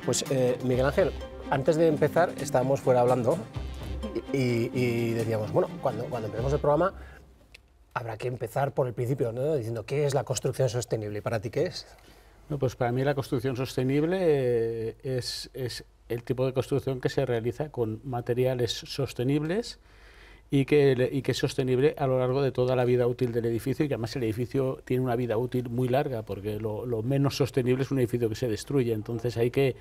Pues Miguel Ángel, antes de empezar estábamos fuera hablando y decíamos, bueno, cuando empecemos el programa habrá que empezar por el principio, ¿no? Diciendo, ¿qué es la construcción sostenible? ¿Y para ti qué es? No, pues para mí la construcción sostenible es el tipo de construcción que se realiza con materiales sostenibles y que es sostenible a lo largo de toda la vida útil del edificio, y que además el edificio tiene una vida útil muy larga, porque lo menos sostenible es un edificio que se destruye. Entonces hay que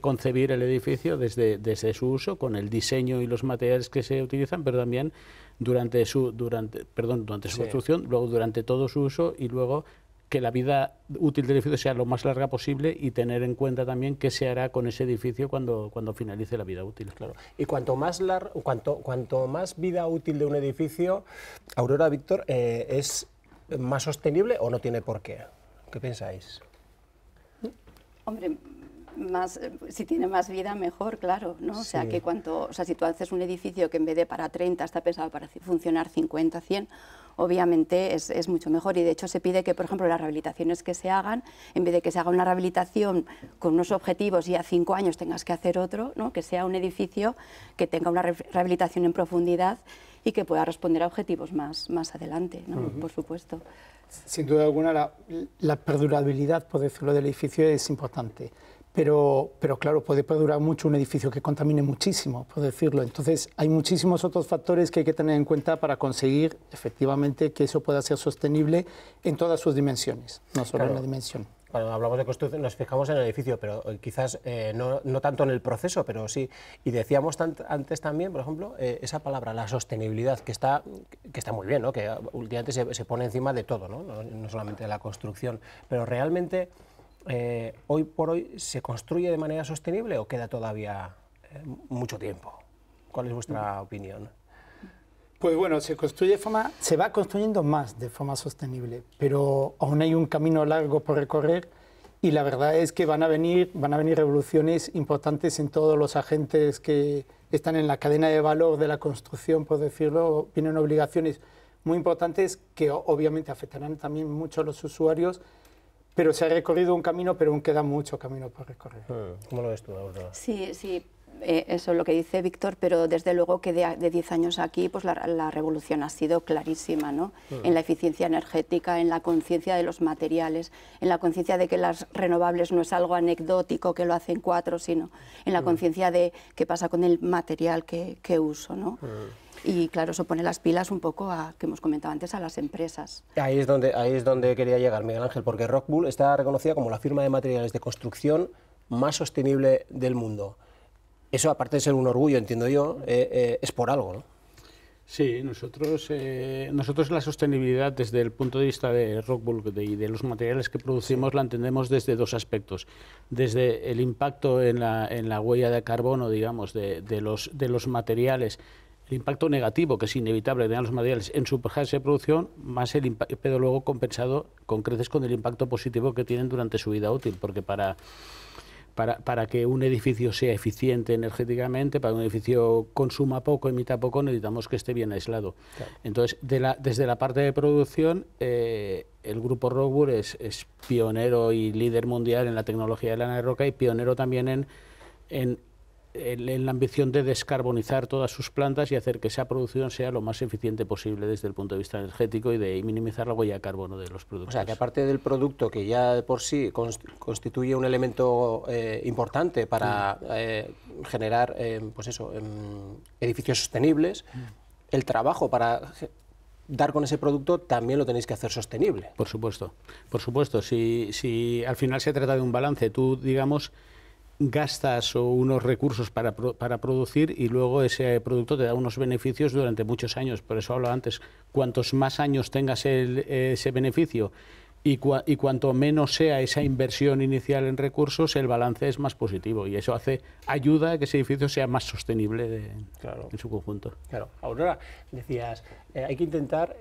concebir el edificio desde su uso, con el diseño y los materiales que se utilizan, pero también durante su construcción, luego durante todo su uso, y luego que la vida útil del edificio sea lo más larga posible, y tener en cuenta también qué se hará con ese edificio cuando finalice la vida útil. Claro. Y cuanto más vida útil de un edificio, Aurora, Víctor, ¿es más sostenible o no tiene por qué? ¿Qué pensáis? Hombre, si tiene más vida, mejor, claro, ¿no? O sea, si tú haces un edificio que en vez de para 30 está pensado para funcionar 50, 100, obviamente es mucho mejor. Y de hecho se pide que, por ejemplo, las rehabilitaciones que se hagan, en vez de que se haga una rehabilitación con unos objetivos y a 5 años tengas que hacer otro, ¿no? Que sea un edificio que tenga una rehabilitación en profundidad y que pueda responder a objetivos más adelante, ¿no? Por supuesto. Sin duda alguna, la perdurabilidad, por decirlo, del edificio es importante. Pero claro, puede perdurar mucho un edificio que contamine muchísimo, por decirlo. Entonces, hay muchísimos otros factores que hay que tener en cuenta para conseguir, efectivamente, que eso pueda ser sostenible en todas sus dimensiones, no solo en la dimensión. Cuando hablamos de construcción nos fijamos en el edificio, pero quizás no tanto en el proceso, pero sí. Y decíamos antes también, por ejemplo, esa palabra, la sostenibilidad, que está muy bien, ¿no? Que últimamente se pone encima de todo, no solamente de la construcción, pero realmente hoy por hoy ¿se construye de manera sostenible o queda todavía mucho tiempo? ¿Cuál es vuestra opinión? Pues bueno, se va construyendo más de forma sostenible, pero aún hay un camino largo por recorrer, y la verdad es que van a venir revoluciones importantes en todos los agentes que están en la cadena de valor de la construcción, por decirlo. Vienen obligaciones muy importantes que obviamente afectarán también mucho a los usuarios, pero se ha recorrido un camino, pero aún queda mucho camino por recorrer. ¿Cómo lo ves tú, Aurora? Sí. Eso es lo que dice Víctor, pero desde luego que de 10 años aquí pues la revolución ha sido clarísima, ¿no? En la eficiencia energética, en la conciencia de los materiales, en la conciencia de que las renovables no es algo anecdótico que lo hacen 4, sino en la conciencia de qué pasa con el material que uso, ¿no? Y claro, eso pone las pilas un poco que hemos comentado antes, a las empresas. Ahí es donde quería llegar, Miguel Ángel, porque Rockwool está reconocida como la firma de materiales de construcción más sostenible del mundo. Eso, aparte de ser un orgullo, entiendo yo, es por algo, ¿no? Sí, nosotros la sostenibilidad desde el punto de vista de Rockwool y de los materiales que producimos la entendemos desde dos aspectos. Desde el impacto en la huella de carbono, digamos, de los materiales, el impacto negativo que es inevitable que tengan los materiales en su fase de producción, más pero luego compensado con creces con el impacto positivo que tienen durante su vida útil, porque para que un edificio sea eficiente energéticamente, para que un edificio consuma poco, emita poco, necesitamos que esté bien aislado. Claro. Entonces, desde la parte de producción, el grupo Rockwool es pionero y líder mundial en la tecnología de lana de roca, y pionero también en la ambición de descarbonizar todas sus plantas y hacer que esa producción sea lo más eficiente posible desde el punto de vista energético y de minimizar la huella de carbono de los productos. O sea, que aparte del producto, que ya de por sí constituye un elemento importante para generar edificios sostenibles, el trabajo para dar con ese producto también lo tenéis que hacer sostenible. Por supuesto. Si al final se trata de un balance, tú, digamos, gastas unos recursos para producir, y luego ese producto te da unos beneficios durante muchos años. Por eso hablaba antes, cuantos más años tengas ese beneficio y cuanto menos sea esa inversión inicial en recursos, el balance es más positivo, y eso ayuda a que ese edificio sea más sostenible en su conjunto. Claro. Aurora, decías, hay que intentar,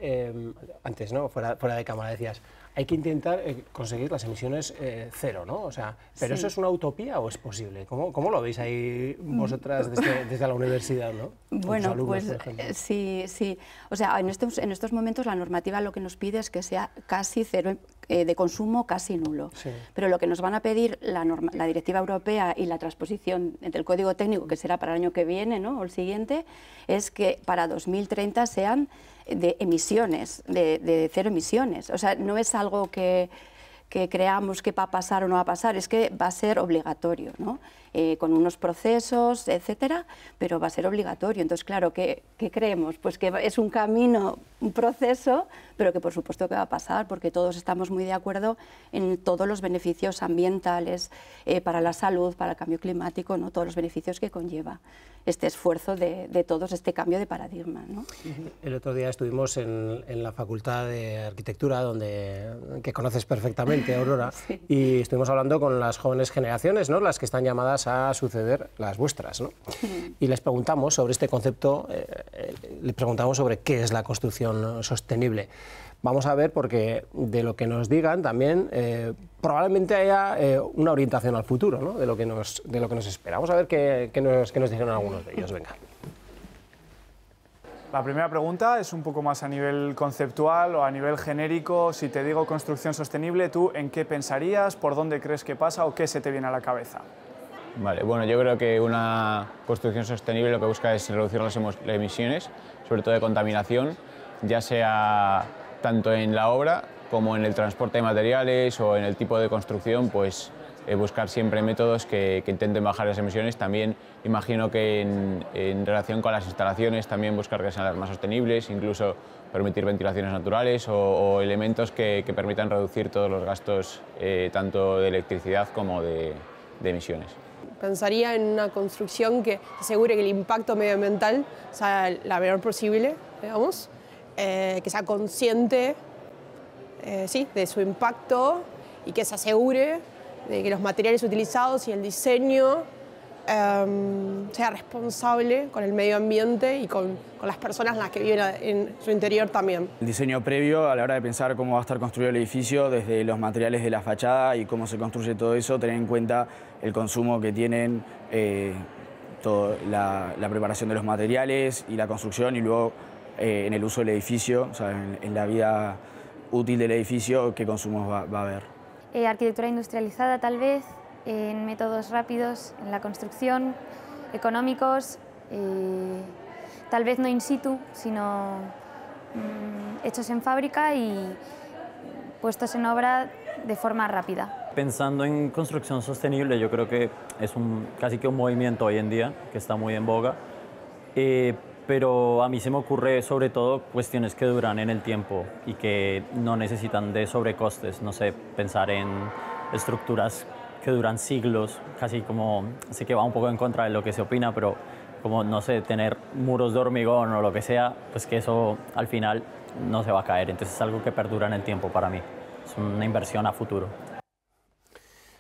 antes, ¿no? Fuera de cámara decías, hay que intentar conseguir las emisiones cero, ¿no? O sea, ¿pero ¿eso es una utopía o es posible? ¿Cómo lo veis ahí vosotras desde la universidad, ¿no? Bueno, alumnos, pues sí. O sea, en estos momentos la normativa lo que nos pide es que sea casi cero de consumo casi nulo. Sí. Pero lo que nos van a pedir la directiva europea y la transposición del código técnico, que será para el año que viene, ¿no?, o el siguiente, es que para 2030 sean de emisiones, de cero emisiones. O sea, no es algo que creamos que va a pasar o no va a pasar, es que va a ser obligatorio, ¿no? Con unos procesos, etcétera, pero va a ser obligatorio. Entonces, claro, ¿qué creemos? Pues que es un camino, un proceso, pero que por supuesto que va a pasar, porque todos estamos muy de acuerdo en todos los beneficios ambientales, para la salud, para el cambio climático, ¿no?, todos los beneficios que conlleva este esfuerzo de todos, este cambio de paradigma, ¿no? El otro día estuvimos en la Facultad de Arquitectura, que conoces perfectamente, Aurora, sí, y estuvimos hablando con las jóvenes generaciones, ¿no?, las que están llamadas a suceder las vuestras, ¿no? Y les preguntamos sobre este concepto, les preguntamos sobre qué es la construcción sostenible. Vamos a ver, porque de lo que nos digan también probablemente haya una orientación al futuro, ¿no?, de lo que nos espera. Vamos a ver qué nos dijeron algunos de ellos. Venga. La primera pregunta es un poco más a nivel conceptual o a nivel genérico. Si te digo construcción sostenible, ¿tú en qué pensarías? ¿Por dónde crees que pasa o qué se te viene a la cabeza? Vale, bueno, yo creo que una construcción sostenible lo que busca es reducir las emisiones, sobre todo de contaminación, ya sea tanto en la obra como en el transporte de materiales o en el tipo de construcción, pues buscar siempre métodos que intenten bajar las emisiones. También imagino que en relación con las instalaciones también buscar que sean las más sostenibles, incluso permitir ventilaciones naturales o elementos que permitan reducir todos los gastos tanto de electricidad como de emisiones. Pensaría en una construcción que asegure que el impacto medioambiental sea la menor posible, digamos, que sea consciente sí, de su impacto y que se asegure de que los materiales utilizados y el diseño sea responsable con el medio ambiente y con las personas las que viven en su interior también. El diseño previo a la hora de pensar cómo va a estar construido el edificio, desde los materiales de la fachada y cómo se construye todo eso, tener en cuenta el consumo que tienen, la preparación de los materiales y la construcción, y luego en el uso del edificio, o sea, en la vida útil del edificio, qué consumos va a haber. Arquitectura industrializada, tal vez, en métodos rápidos en la construcción, económicos, tal vez no in situ, sino hechos en fábrica y puestos en obra de forma rápida. Pensando en construcción sostenible, yo creo que es casi que un movimiento hoy en día que está muy en boga, pero a mí se me ocurre sobre todo cuestiones que duran en el tiempo y que no necesitan de sobrecostes. No sé, pensar en estructuras que duran siglos, casi como, sé que va un poco en contra de lo que se opina, pero como, no sé, tener muros de hormigón o lo que sea, pues que eso al final no se va a caer. Entonces es algo que perdura en el tiempo para mí. Es una inversión a futuro.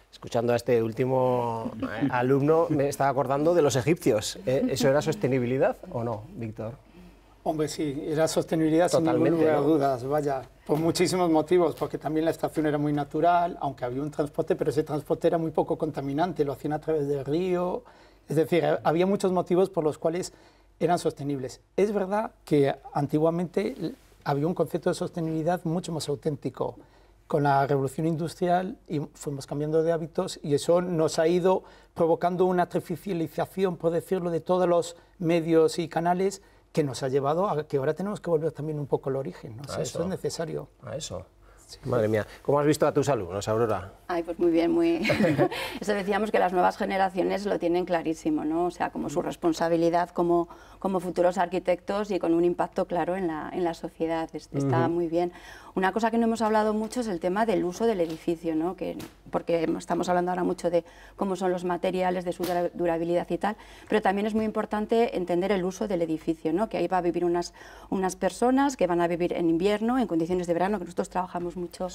Escuchando a este último alumno, me estaba acordando de los egipcios. ¿Eso era sostenibilidad o no, Víctor? Hombre, sí, era sostenibilidad totalmente, sin ningún lugar a ¿no? dudas, vaya, por muchísimos motivos, porque también la estación era muy natural, aunque había un transporte, pero ese transporte era muy poco contaminante, lo hacían a través del río, es decir, había muchos motivos por los cuales eran sostenibles. Es verdad que antiguamente había un concepto de sostenibilidad mucho más auténtico. Con la revolución industrial y fuimos cambiando de hábitos y eso nos ha ido provocando una artificialización, por decirlo, de todos los medios y canales, que nos ha llevado a que ahora tenemos que volver también un poco al origen, ¿no? O sea, eso es necesario. A eso. Sí. Madre mía, ¿cómo has visto a tus alumnos, Aurora? Ay, pues muy bien, muy... Eso decíamos que las nuevas generaciones lo tienen clarísimo, ¿no? O sea, como su responsabilidad como futuros arquitectos y con un impacto claro en la sociedad. Está muy bien. Una cosa que no hemos hablado mucho es el tema del uso del edificio, ¿no? Porque estamos hablando ahora mucho de cómo son los materiales, de su durabilidad y tal, pero también es muy importante entender el uso del edificio, ¿no? Que ahí va a vivir unas personas que van a vivir en invierno, en condiciones de verano, que nosotros trabajamos mucho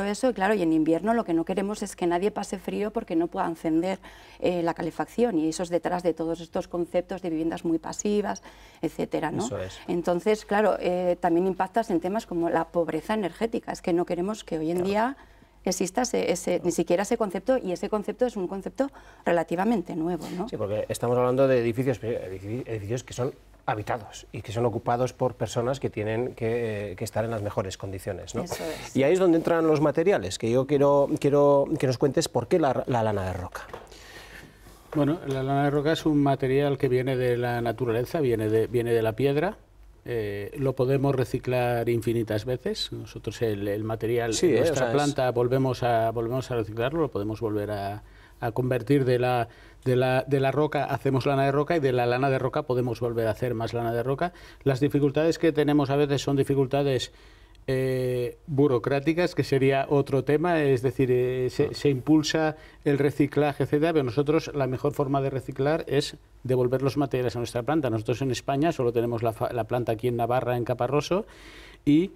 eso, y claro, y en invierno lo que no queremos es que nadie pase frío porque no pueda encender la calefacción, y eso es detrás de todos estos conceptos de viviendas muy pasivas, etcétera, ¿no? Eso es. Entonces, claro, también impactas en temas como la pobreza energética. Es que no queremos que hoy en día exista ni siquiera ese concepto, y ese concepto es un concepto relativamente nuevo, ¿no? Sí, porque estamos hablando de edificios que son habitados y que son ocupados por personas que tienen que estar en las mejores condiciones, ¿no? Eso es. Y ahí es donde entran los materiales, que yo quiero que nos cuentes por qué la lana de roca. Bueno, la lana de roca es un material que viene de la naturaleza, viene de la piedra. Lo podemos reciclar infinitas veces. Nosotros el material sí, de nuestra planta volvemos a reciclarlo, lo podemos volver a convertir de la roca, hacemos lana de roca, y de la lana de roca podemos volver a hacer más lana de roca. Las dificultades que tenemos a veces son dificultades burocráticas, que sería otro tema, es decir, se impulsa el reciclaje, etcétera, pero nosotros la mejor forma de reciclar es devolver los materiales a nuestra planta. Nosotros en España solo tenemos la planta aquí en Navarra, en Caparroso, y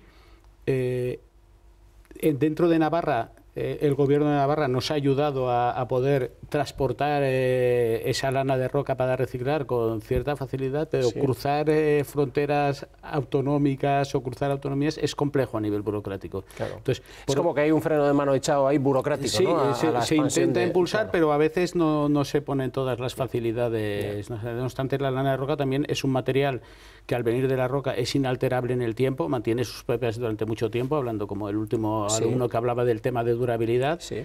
dentro de Navarra el Gobierno de Navarra nos ha ayudado a poder transportar esa lana de roca para reciclar con cierta facilidad, pero cruzar fronteras autonómicas o cruzar autonomías es complejo a nivel burocrático. Claro. Entonces, es como que hay un freno de mano echado ahí burocrático, sí, ¿no? Se intenta impulsar, claro. Pero a veces no se ponen todas las facilidades. No obstante, la lana de roca también es un material que al venir de la roca es inalterable en el tiempo, mantiene sus propiedades durante mucho tiempo, hablando como el último alumno que hablaba del tema de durabilidad. Sí.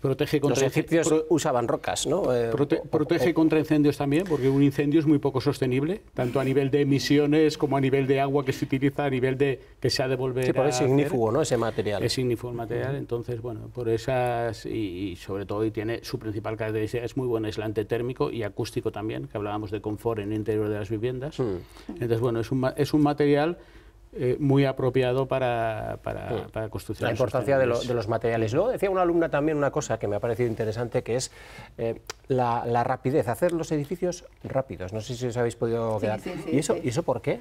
Protege contra los egipcios usaban rocas, ¿no? Protege contra incendios también, porque un incendio es muy poco sostenible, tanto a nivel de emisiones como a nivel de agua que se utiliza, a nivel de que se ha de volver. Sí, por es ignífugo, ¿no? Ese material. Es ignífugo el material, entonces, bueno, por esas, y sobre todo, y tiene su principal característica, es muy buen aislante térmico y acústico también, que hablábamos de confort en el interior de las viviendas. Entonces, bueno, es un material muy apropiado para construcción. La importancia de los materiales. Luego decía una alumna también una cosa que me ha parecido interesante, que es la rapidez, hacer los edificios rápidos. No sé si os habéis podido quedar. Sí, ¿Y eso por qué?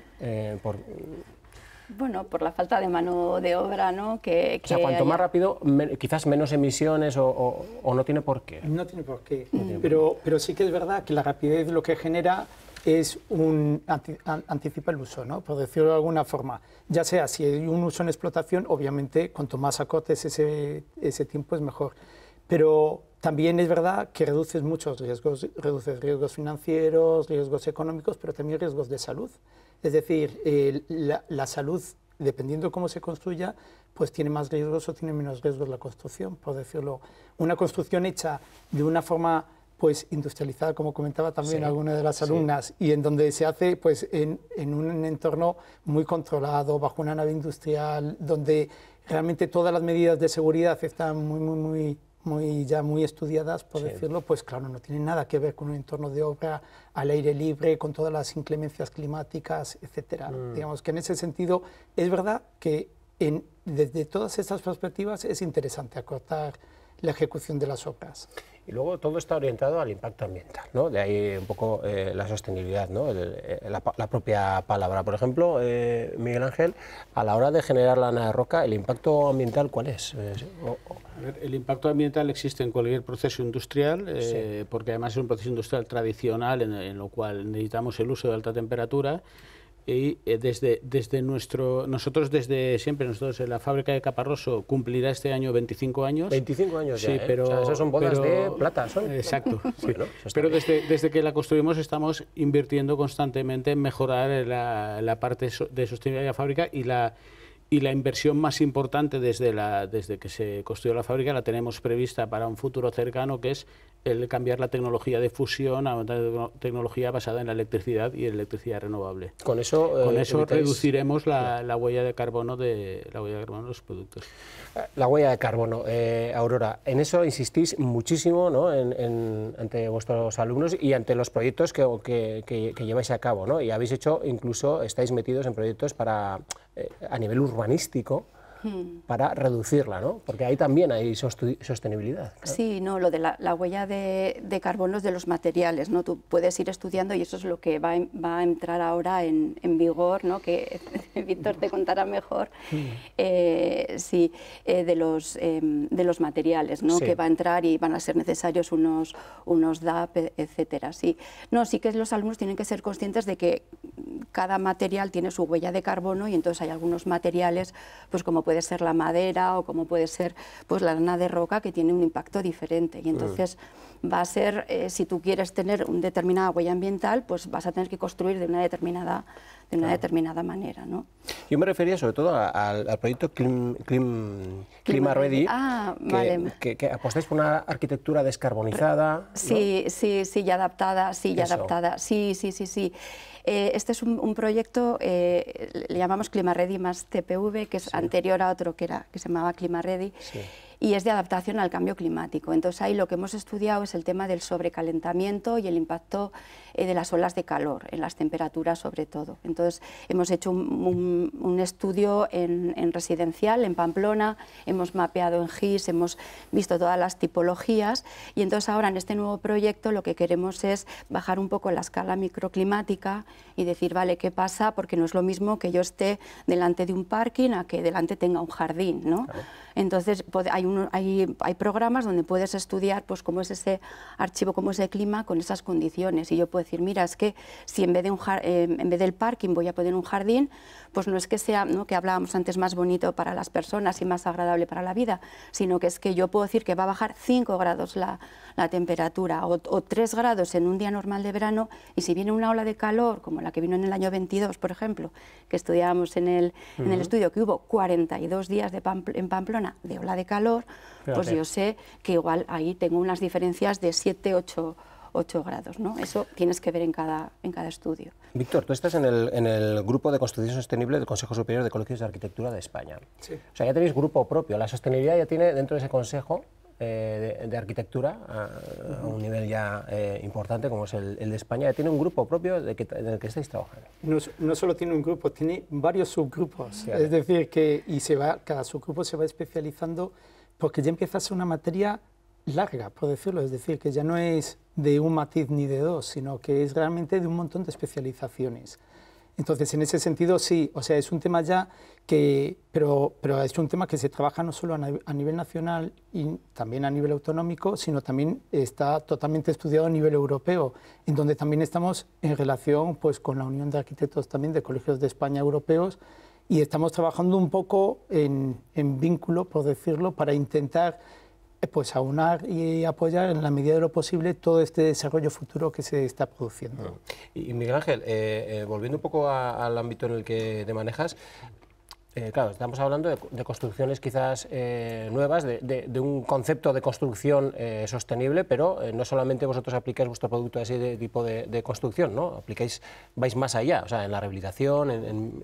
Bueno, por la falta de mano de obra, ¿no? O sea, cuanto más rápido, quizás menos emisiones o no tiene por qué. No tiene por qué, pero sí que es verdad que la rapidez lo que genera es anticipa el uso, ¿no? Por decirlo de alguna forma. Ya sea si hay un uso en explotación, obviamente, cuanto más acortes ese tiempo es mejor. Pero también es verdad que reduces muchos riesgos, reduces riesgos financieros, riesgos económicos, pero también riesgos de salud. Es decir, la salud, dependiendo de cómo se construya, pues tiene más riesgos o tiene menos riesgos la construcción, por decirlo. Una construcción hecha de una forma pues industrializada, como comentaba también alguna de las alumnas, y en donde se hace pues en un entorno muy controlado, bajo una nave industrial, donde realmente todas las medidas de seguridad están muy estudiadas, por decirlo, pues claro, no tiene nada que ver con un entorno de obra al aire libre, con todas las inclemencias climáticas, etcétera. Digamos que en ese sentido es verdad que desde todas estas perspectivas es interesante acortar la ejecución de las obras. Y luego todo está orientado al impacto ambiental, ¿no? De ahí un poco la sostenibilidad, ¿no? La propia palabra. Por ejemplo, Miguel Ángel, a la hora de generar lana de roca, ¿el impacto ambiental cuál es? El impacto ambiental existe en cualquier proceso industrial, porque además es un proceso industrial tradicional en lo cual necesitamos el uso de alta temperatura. Y nosotros desde siempre, nosotros en la fábrica de Caparroso cumplirá este año 25 años. 25 años ya, sí, pero, o sea, esas son bodas de plata, ¿son? Exacto, sí. Bueno, pero desde que la construimos estamos invirtiendo constantemente en mejorar la parte de sostenibilidad de la fábrica, y la inversión más importante desde que se construyó la fábrica la tenemos prevista para un futuro cercano, que es el cambiar la tecnología de fusión a una tecnología basada en la electricidad y en electricidad renovable. Con eso reduciremos la huella de carbono de los productos. La huella de carbono, Aurora, en eso insistís muchísimo, ¿no? ante vuestros alumnos y ante los proyectos que lleváis a cabo, ¿no? Y habéis hecho, incluso estáis metidos en proyectos a nivel urbanístico, para reducirla, ¿no? Porque ahí también hay sostenibilidad. Claro. Sí, no, lo de la huella de carbono es de los materiales, ¿no? Tú puedes ir estudiando y eso es lo que va a entrar ahora en vigor, ¿no? Que Víctor te contará mejor, de los materiales, ¿no? Sí. Que va a entrar y van a ser necesarios unos DAP, etcétera. Sí. No, sí que los alumnos tienen que ser conscientes de que cada material tiene su huella de carbono y entonces hay algunos materiales, pues como puede ser la madera o como puede ser pues la lana de roca, que tiene un impacto diferente. Y entonces va a ser, si tú quieres tener una determinada huella ambiental, pues vas a tener que construir de una determinada manera, ¿no? Yo me refería sobre todo al proyecto Clima Ready, vale. que apostáis por una arquitectura descarbonizada. Sí, ¿no? Y adaptada, sí. Este es un proyecto, le llamamos Clima Ready más TPV, que es anterior a otro que se llamaba Clima Ready, y es de adaptación al cambio climático. Entonces ahí lo que hemos estudiado es el tema del sobrecalentamiento y el impacto de las olas de calor, en las temperaturas sobre todo. Entonces hemos hecho un estudio en residencial, en Pamplona, hemos mapeado en GIS, hemos visto todas las tipologías y entonces ahora en este nuevo proyecto lo que queremos es bajar un poco la escala microclimática y decir, vale, ¿qué pasa? Porque no es lo mismo que yo esté delante de un parking a que delante tenga un jardín, ¿no? Claro. Entonces hay programas donde puedes estudiar pues cómo es ese archivo, cómo es el clima con esas condiciones y yo puedo decir, mira, es que si en vez del parking voy a poner un jardín, pues no es que sea, ¿no?, que hablábamos antes, más bonito para las personas y más agradable para la vida, sino que es que yo puedo decir que va a bajar 5 grados la temperatura o 3 grados en un día normal de verano y si viene una ola de calor como la que vino en el año 22, por ejemplo, que estudiábamos en el estudio, que hubo 42 días en Pamplona de ola de calor, pues yo sé que igual ahí tengo unas diferencias de 7, 8 grados, ¿no? Eso tienes que ver en cada estudio. Víctor, tú estás en el grupo de construcción sostenible del Consejo Superior de Colegios de Arquitectura de España. Sí. O sea, ya tenéis grupo propio. La sostenibilidad ya tiene dentro de ese consejo de arquitectura a un nivel ya importante como es el de España, ya tiene un grupo propio en el que estáis trabajando. No solo tiene un grupo, tiene varios subgrupos. Sí, es decir, que cada subgrupo se va especializando porque ya empieza a ser una materia larga, por decirlo, es decir, que ya no es de un matiz ni de dos, sino que es realmente de un montón de especializaciones. Entonces, en ese sentido, sí, o sea, es un tema ya que, pero es un tema que se trabaja no solo a nivel nacional y también a nivel autonómico, sino también está totalmente estudiado a nivel europeo, en donde también estamos en relación pues, con la Unión de Arquitectos también de Colegios de España europeos y estamos trabajando un poco en vínculo, por decirlo, para intentar pues aunar y apoyar en la medida de lo posible todo este desarrollo futuro que se está produciendo. Y Miguel Ángel, volviendo un poco al ámbito en el que te manejas, claro, estamos hablando de construcciones quizás nuevas, de un concepto de construcción sostenible, pero no solamente vosotros aplicáis vuestro producto a ese tipo de construcción, ¿no? Vais más allá, o sea, en la rehabilitación,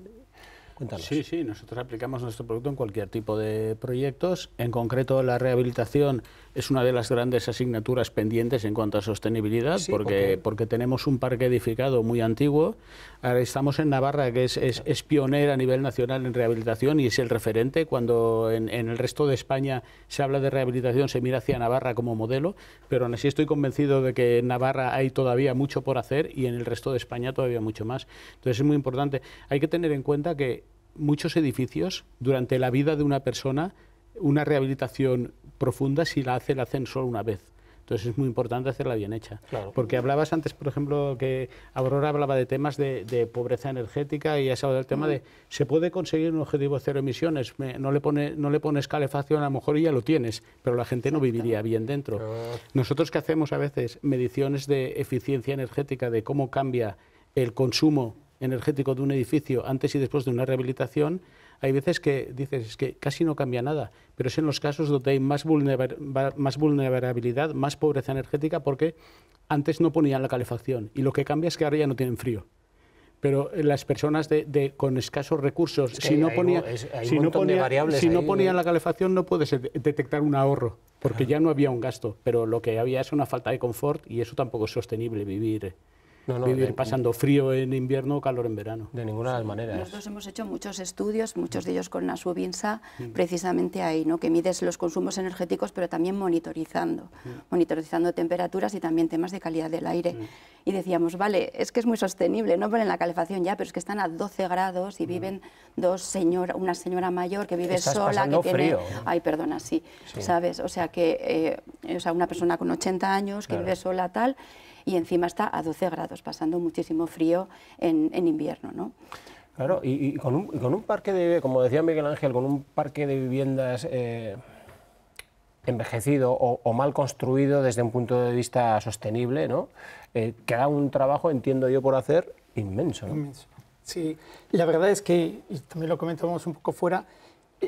Cuéntanos. Sí, nosotros aplicamos nuestro producto en cualquier tipo de proyectos. En concreto, la rehabilitación es una de las grandes asignaturas pendientes en cuanto a sostenibilidad, sí, porque tenemos un parque edificado muy antiguo. Ahora estamos en Navarra, que es pionera a nivel nacional en rehabilitación y es el referente. Cuando en el resto de España se habla de rehabilitación, se mira hacia Navarra como modelo, pero aún así estoy convencido de que en Navarra hay todavía mucho por hacer y en el resto de España todavía mucho más. Entonces es muy importante. Hay que tener en cuenta que muchos edificios, durante la vida de una persona, una rehabilitación profunda, si la hacen solo una vez. Entonces es muy importante hacerla bien hecha. Claro. Porque hablabas antes, por ejemplo, que Aurora hablaba de temas de pobreza energética y has hablado del tema de se puede conseguir un objetivo de cero emisiones, no le pones calefacción, a lo mejor ya lo tienes, pero la gente no viviría bien dentro. Nosotros que hacemos a veces mediciones de eficiencia energética, de cómo cambia el consumo energético de un edificio antes y después de una rehabilitación, hay veces que dices es que casi no cambia nada, pero es en los casos donde hay más vulnerabilidad, más pobreza energética, porque antes no ponían la calefacción y lo que cambia es que ahora ya no tienen frío. Pero las personas con escasos recursos, si no ponían la calefacción no puedes detectar un ahorro, porque ya no había un gasto, pero lo que había es una falta de confort y eso tampoco es sostenible vivir pasando frío en invierno o calor en verano. De ninguna de las maneras. Nosotros hemos hecho muchos estudios, muchos de ellos con la Subinsa, precisamente ahí, ¿no? Que mides los consumos energéticos, pero también monitorizando temperaturas y también temas de calidad del aire. Y decíamos, vale, es que es muy sostenible, no ponen la calefacción ya, pero es que están a 12 grados y viven una señora mayor que vive sola, que tiene... frío. Ay, perdona, sí, ¿sabes? O sea, que una persona con 80 años que vive sola, tal... y encima está a 12 grados, pasando muchísimo frío en invierno, ¿no? Claro, y con un parque de, como decía Miguel Ángel, con un parque de viviendas envejecido o mal construido desde un punto de vista sostenible, ¿no? Queda un trabajo, entiendo yo, por hacer inmenso, ¿no? Inmenso. Sí, la verdad es que, y también lo comentábamos un poco fuera,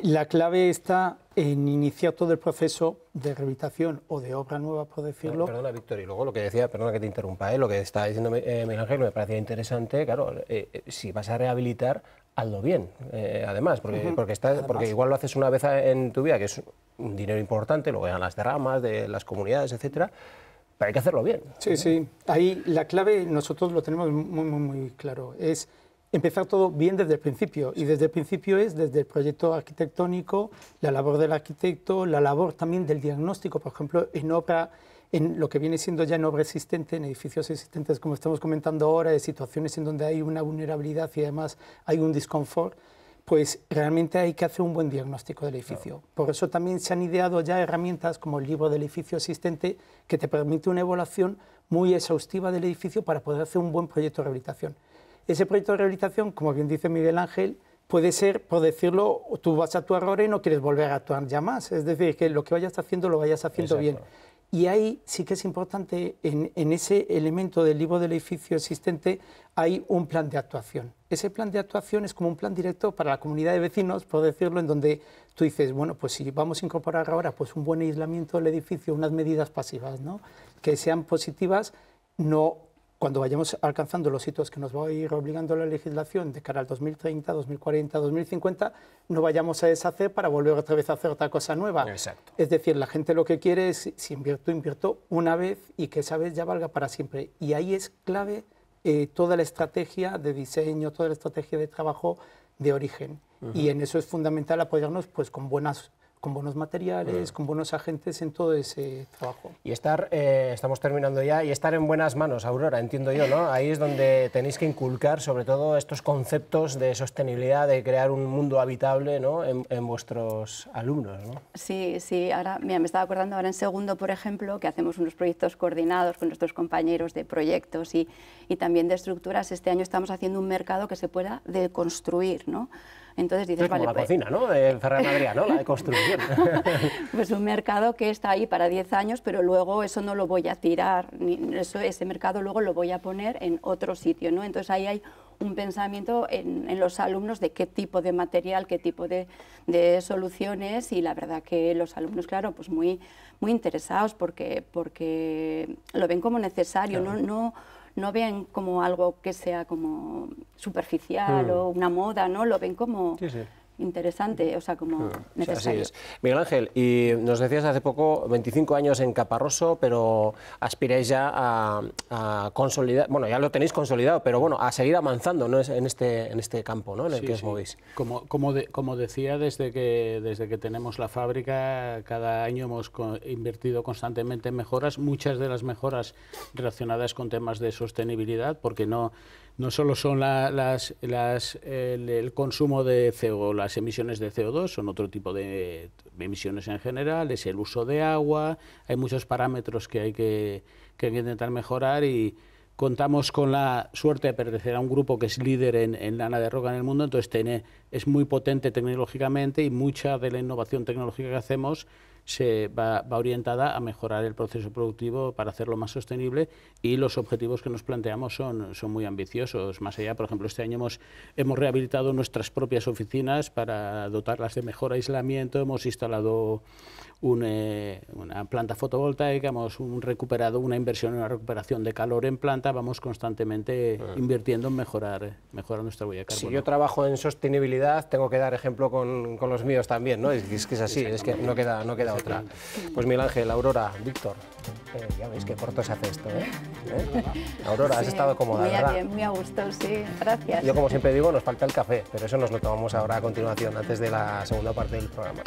la clave está en iniciar todo el proceso de rehabilitación o de obra nueva, por decirlo. Perdona, Víctor, y luego lo que decía, perdona que te interrumpa, lo que estaba diciendo Miguel Ángel me parecía interesante, claro, si vas a rehabilitar, hazlo bien, además, porque igual lo haces una vez en tu vida, que es un dinero importante, luego llegan las derramas de las comunidades, etcétera, pero hay que hacerlo bien. Sí, sí, ahí la clave nosotros lo tenemos muy claro, es empezar todo bien desde el principio, y desde el principio es desde el proyecto arquitectónico, la labor del arquitecto, la labor también del diagnóstico, por ejemplo, en obra, en lo que viene siendo ya en obra existente, en edificios existentes, como estamos comentando ahora, de situaciones en donde hay una vulnerabilidad y además hay un disconfort, pues realmente hay que hacer un buen diagnóstico del edificio. Claro. Por eso también se han ideado ya herramientas como el libro del edificio existente, que te permite una evaluación muy exhaustiva del edificio para poder hacer un buen proyecto de rehabilitación. Ese proyecto de rehabilitación, como bien dice Miguel Ángel, puede ser, por decirlo, tú vas a actuar ahora y no quieres volver a actuar ya más. Es decir, que lo que vayas haciendo lo vayas haciendo bien. Y ahí sí que es importante, en ese elemento del libro del edificio existente, hay un plan de actuación. Ese plan de actuación es como un plan directo para la comunidad de vecinos, por decirlo, en donde tú dices, bueno, pues si vamos a incorporar ahora pues un buen aislamiento del edificio, unas medidas pasivas, ¿no?, que sean positivas, no cuando vayamos alcanzando los hitos que nos va a ir obligando la legislación de cara al 2030, 2040, 2050, no vayamos a deshacer para volver otra vez a hacer otra cosa nueva. Exacto. Es decir, la gente lo que quiere es, si invierto una vez y que esa vez ya valga para siempre. Y ahí es clave toda la estrategia de diseño, toda la estrategia de trabajo de origen. Y en eso es fundamental apoyarnos pues, con buenos materiales, con buenos agentes en todo ese trabajo. Y estamos terminando ya, y estar en buenas manos, Aurora, entiendo yo, ¿no? Ahí es donde tenéis que inculcar sobre todo estos conceptos de sostenibilidad, de crear un mundo habitable, ¿no?, en vuestros alumnos, ¿no? Sí, sí, ahora, mira, me estaba acordando ahora en segundo, por ejemplo, que hacemos unos proyectos coordinados con nuestros compañeros de proyectos y también de estructuras. Este año estamos haciendo un mercado que se pueda deconstruir, ¿no? Entonces dices, como la cocina, ¿no?, de Ferran Adrià, ¿no?, la deconstrucción. Pues un mercado que está ahí para 10 años, pero luego eso no lo voy a tirar, ese mercado luego lo voy a poner en otro sitio, ¿no? Entonces ahí hay un pensamiento en los alumnos de qué tipo de material, qué tipo de soluciones, y la verdad que los alumnos, claro, pues muy interesados porque lo ven como necesario, claro. No ven como algo que sea como superficial o una moda, ¿no? Lo ven como interesante, o sea, como necesario. Así es. Miguel Ángel, y nos decías hace poco, 25 años en Caparroso, pero aspiráis ya a consolidar, bueno, ya lo tenéis consolidado, pero bueno, a seguir avanzando, ¿no?, en este campo, ¿no?, en el que os movéis. Como decía, desde que tenemos la fábrica, cada año hemos invertido constantemente en mejoras, muchas de las mejoras relacionadas con temas de sostenibilidad, porque no solo son el consumo de CO, las emisiones de CO2, son otro tipo de emisiones en general, es el uso de agua, hay muchos parámetros que hay que intentar mejorar, y contamos con la suerte de pertenecer a un grupo que es líder en lana de roca en el mundo, entonces es muy potente tecnológicamente, y mucha de la innovación tecnológica que hacemos se va orientada a mejorar el proceso productivo para hacerlo más sostenible, y los objetivos que nos planteamos son muy ambiciosos. Más allá, por ejemplo, este año hemos rehabilitado nuestras propias oficinas para dotarlas de mejor aislamiento, hemos instalado una planta fotovoltaica, hemos recuperado una inversión en una recuperación de calor en planta, vamos constantemente invirtiendo en mejorar nuestra huella de carbono. Si yo trabajo en sostenibilidad, tengo que dar ejemplo con los míos también, ¿no? Es que es así, es que no queda otra. Pues Miguel Ángel, Aurora, Víctor, ya veis qué corto se hace esto, ¿eh? Aurora, has estado cómoda, ¿verdad? Muy bien, muy a gusto, sí, gracias. Yo, como siempre digo, nos falta el café, pero eso nos lo tomamos ahora a continuación, antes de la segunda parte del programa.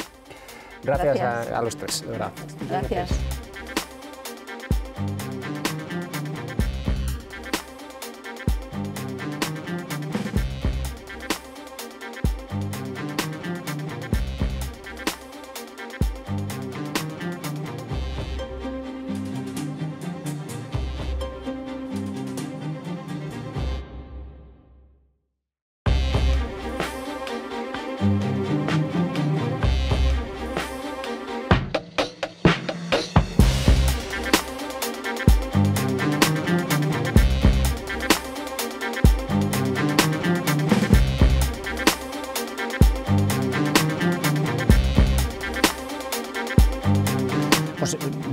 Gracias. A los tres, de verdad. Gracias.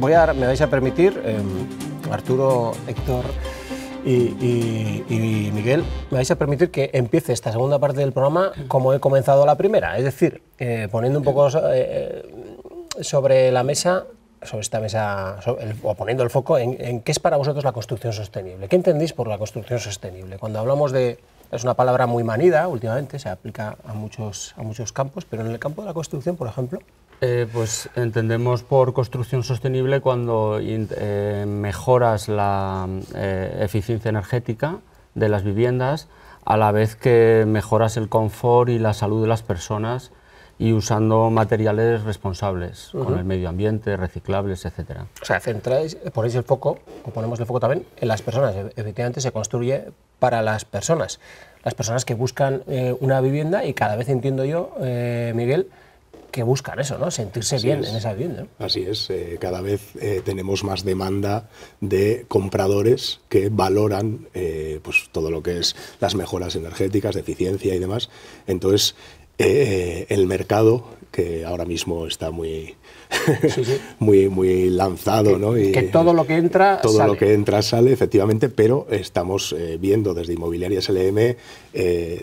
pues me vais a permitir, Arturo, Héctor y Miguel, me vais a permitir que empiece esta segunda parte del programa como he comenzado la primera, es decir, poniendo un poco sobre la mesa, o poniendo el foco en qué es para vosotros la construcción sostenible. ¿Qué entendéis por la construcción sostenible? Cuando hablamos de... Es una palabra muy manida últimamente, se aplica a muchos campos, pero en el campo de la construcción, por ejemplo... Pues entendemos por construcción sostenible cuando mejoras la eficiencia energética de las viviendas a la vez que mejoras el confort y la salud de las personas y usando materiales responsables con el medio ambiente, reciclables, etc. O sea, ponéis el foco, o ponemos el foco también en las personas. Efectivamente se construye para las personas que buscan una vivienda y cada vez entiendo yo, Miguel, que buscan eso, ¿no? Sentirse bien en esa vivienda, ¿no? Así es, cada vez tenemos más demanda de compradores que valoran pues todo lo que es las mejoras energéticas, de eficiencia y demás. Entonces, el mercado, que ahora mismo está muy, muy lanzado, ¿no? Y, que todo lo que entra todo lo que entra sale, efectivamente, pero estamos viendo desde Inmobiliarias LM,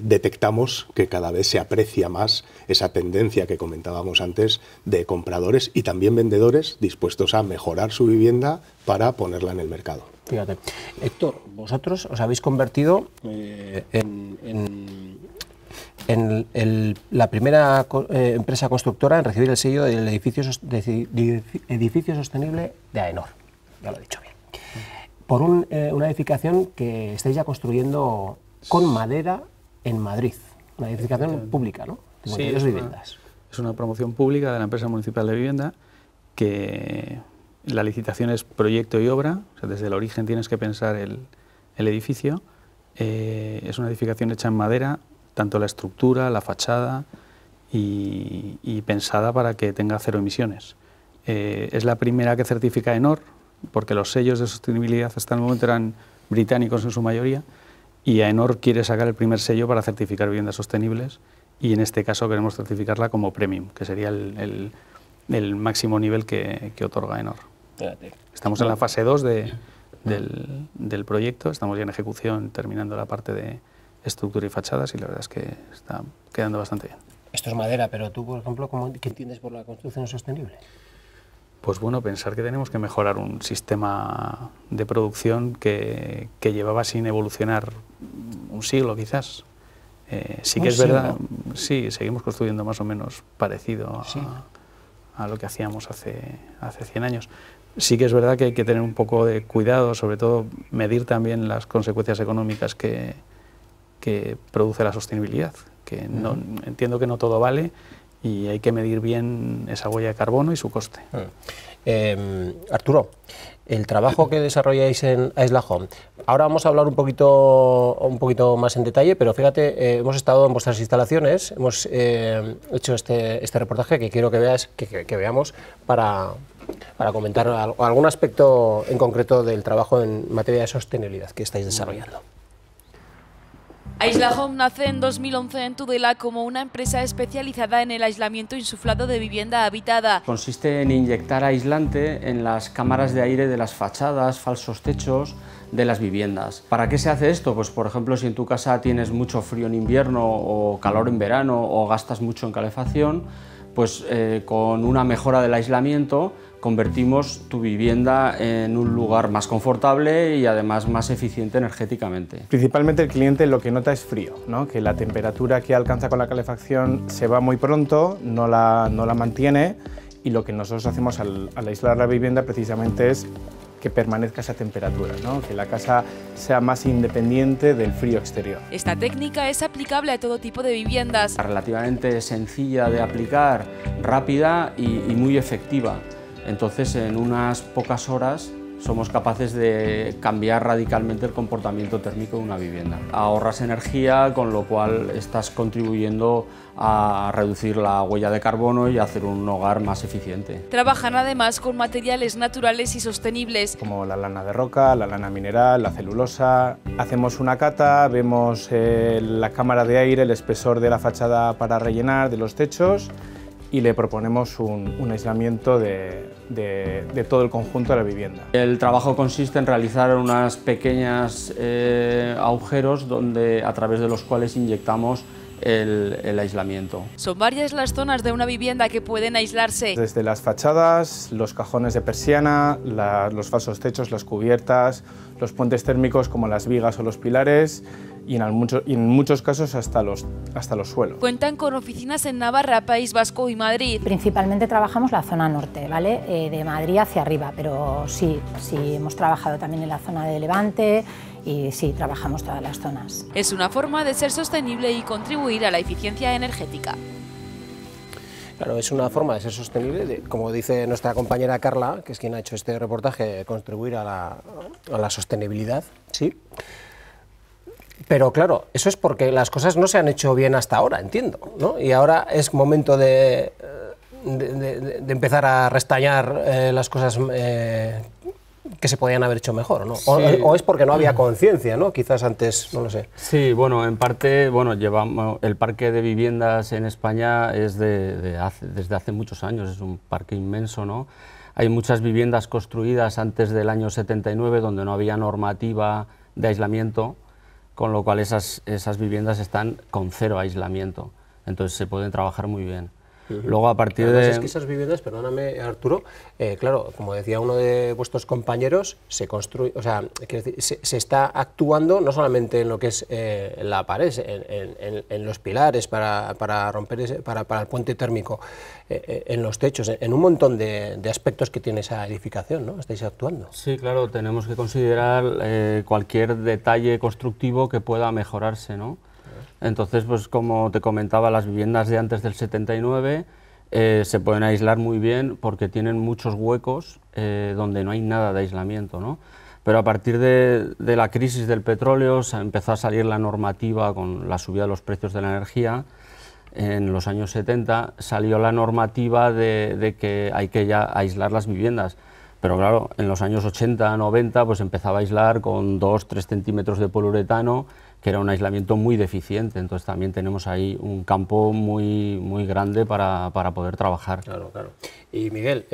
detectamos que cada vez se aprecia más esa tendencia que comentábamos antes de compradores y también vendedores dispuestos a mejorar su vivienda para ponerla en el mercado. Fíjate, Héctor, vosotros os habéis convertido en la primera empresa constructora en recibir el sello del edificio sostenible de AENOR, ya lo he dicho bien, por una edificación que estáis ya construyendo con madera en Madrid, una edificación pública, ¿no? 52 viviendas. Es una promoción pública de la empresa municipal de vivienda que la licitación es proyecto y obra, o sea, desde el origen tienes que pensar el edificio, es una edificación hecha en madera, tanto la estructura, la fachada y pensada para que tenga cero emisiones. Es la primera que certifica AENOR, porque los sellos de sostenibilidad hasta el momento eran británicos en su mayoría, y AENOR quiere sacar el primer sello para certificar viviendas sostenibles, y en este caso queremos certificarla como Premium, que sería el máximo nivel que otorga AENOR. Estamos en la fase 2 del proyecto, estamos ya en ejecución, terminando la parte de estructura y fachadas, y la verdad es que está quedando bastante bien. Esto es madera, pero tú, por ejemplo, ¿qué entiendes por la construcción sostenible? Pues bueno, pensar que tenemos que mejorar un sistema de producción que llevaba sin evolucionar un siglo quizás. Sí que es verdad, sí, seguimos construyendo más o menos parecido a lo que hacíamos hace 100 años. Sí que es verdad que hay que tener un poco de cuidado, sobre todo medir también las consecuencias económicas que produce la sostenibilidad, que entiendo que no todo vale y hay que medir bien esa huella de carbono y su coste. Arturo, el trabajo que desarrolláis en Aisla Home, ahora vamos a hablar un poquito más en detalle, pero fíjate, hemos estado en vuestras instalaciones, hemos hecho este reportaje que quiero que veamos para comentar algún aspecto en concreto del trabajo en materia de sostenibilidad que estáis desarrollando. Aisla Home nace en 2011 en Tudela como una empresa especializada en el aislamiento insuflado de vivienda habitada. Consiste en inyectar aislante en las cámaras de aire de las fachadas, falsos techos de las viviendas. ¿Para qué se hace esto? Pues por ejemplo, si en tu casa tienes mucho frío en invierno o calor en verano o gastas mucho en calefacción, pues con una mejora del aislamiento convertimos tu vivienda en un lugar más confortable y además más eficiente energéticamente. Principalmente el cliente lo que nota es frío, ¿no? Que la temperatura que alcanza con la calefacción se va muy pronto, no la mantiene, y lo que nosotros hacemos al aislar la vivienda precisamente es que permanezca esa temperatura, ¿no? Que la casa sea más independiente del frío exterior. Esta técnica es aplicable a todo tipo de viviendas. Relativamente sencilla de aplicar, rápida y muy efectiva. Entonces, en unas pocas horas somos capaces de cambiar radicalmente el comportamiento térmico de una vivienda. Ahorras energía, con lo cual estás contribuyendo a reducir la huella de carbono y a hacer un hogar más eficiente. Trabajan además con materiales naturales y sostenibles, como la lana de roca, la lana mineral, la celulosa. Hacemos una cata, vemos la cámara de aire, el espesor de la fachada para rellenar, de los techos, y le proponemos un aislamiento de todo el conjunto de la vivienda. El trabajo consiste en realizar unas pequeñas agujeros a través de los cuales inyectamos el aislamiento. Son varias las zonas de una vivienda que pueden aislarse. Desde las fachadas, los cajones de persiana, los falsos techos, las cubiertas, los puentes térmicos como las vigas o los pilares y en muchos casos hasta los suelos. Cuentan con oficinas en Navarra, País Vasco y Madrid. Principalmente trabajamos la zona norte, ¿vale? De Madrid hacia arriba, pero sí hemos trabajado también en la zona de Levante y sí, trabajamos todas las zonas. Es una forma de ser sostenible y contribuir a la eficiencia energética. Claro, es una forma de ser sostenible, como dice nuestra compañera Carla, que es quien ha hecho este reportaje, de contribuir a la sostenibilidad, sí. Pero claro, eso es porque las cosas no se han hecho bien hasta ahora, entiendo, ¿no? Y ahora es momento de empezar a restañar las cosas que se podían haber hecho mejor, ¿no? Sí. O es porque no había conciencia, ¿no? Quizás antes, no lo sé. Sí, bueno, en parte, llevamos el parque de viviendas en España es desde hace muchos años, es un parque inmenso, ¿no? Hay muchas viviendas construidas antes del año 79 donde no había normativa de aislamiento, con lo cual esas viviendas están con 0 aislamiento, entonces se pueden trabajar muy bien. Luego a partir Además, de... es que esas viviendas, perdóname Arturo, claro, como decía uno de vuestros compañeros, se construye, o sea, se está actuando no solamente en lo que es la pared, en los pilares para romper para el puente térmico, en los techos, en un montón de aspectos que tiene esa edificación, ¿no? Estáis actuando. Sí, claro, tenemos que considerar cualquier detalle constructivo que pueda mejorarse, ¿no? Entonces, pues como te comentaba, las viviendas de antes del 79 se pueden aislar muy bien porque tienen muchos huecos donde no hay nada de aislamiento, ¿no? Pero a partir de la crisis del petróleo empezó a salir la normativa con la subida de los precios de la energía. En los años 70 salió la normativa de que hay que ya aislar las viviendas. Pero claro, en los años 80, 90, pues empezaba a aislar con 2-3 centímetros de poliuretano, que era un aislamiento muy deficiente. Entonces también tenemos ahí un campo muy grande para poder trabajar. Claro, claro. Y Miguel,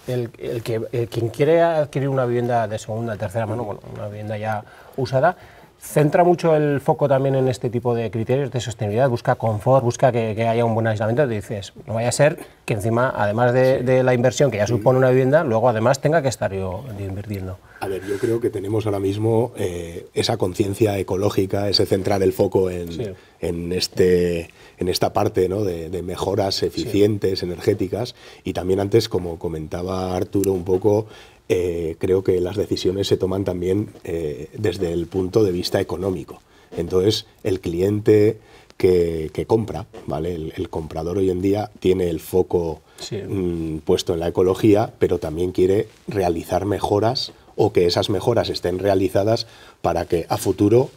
quien quiere adquirir una vivienda de segunda, tercera mano, bueno, una vivienda ya usada, centra mucho el foco también en este tipo de criterios de sostenibilidad, busca confort, busca que haya un buen aislamiento. Te dices, no vaya a ser que encima, además de la inversión que ya supone una vivienda, luego además tenga que estar yo invirtiendo. A ver, yo creo que tenemos ahora mismo esa conciencia ecológica, ese centrar el foco en esta parte, ¿no? de mejoras eficientes, energéticas, y también antes, como comentaba Arturo un poco, creo que las decisiones se toman también desde el punto de vista económico. Entonces, el cliente que compra, ¿vale? El comprador hoy en día tiene el foco puesto en la ecología, pero también quiere realizar mejoras o que esas mejoras estén realizadas para que a futuro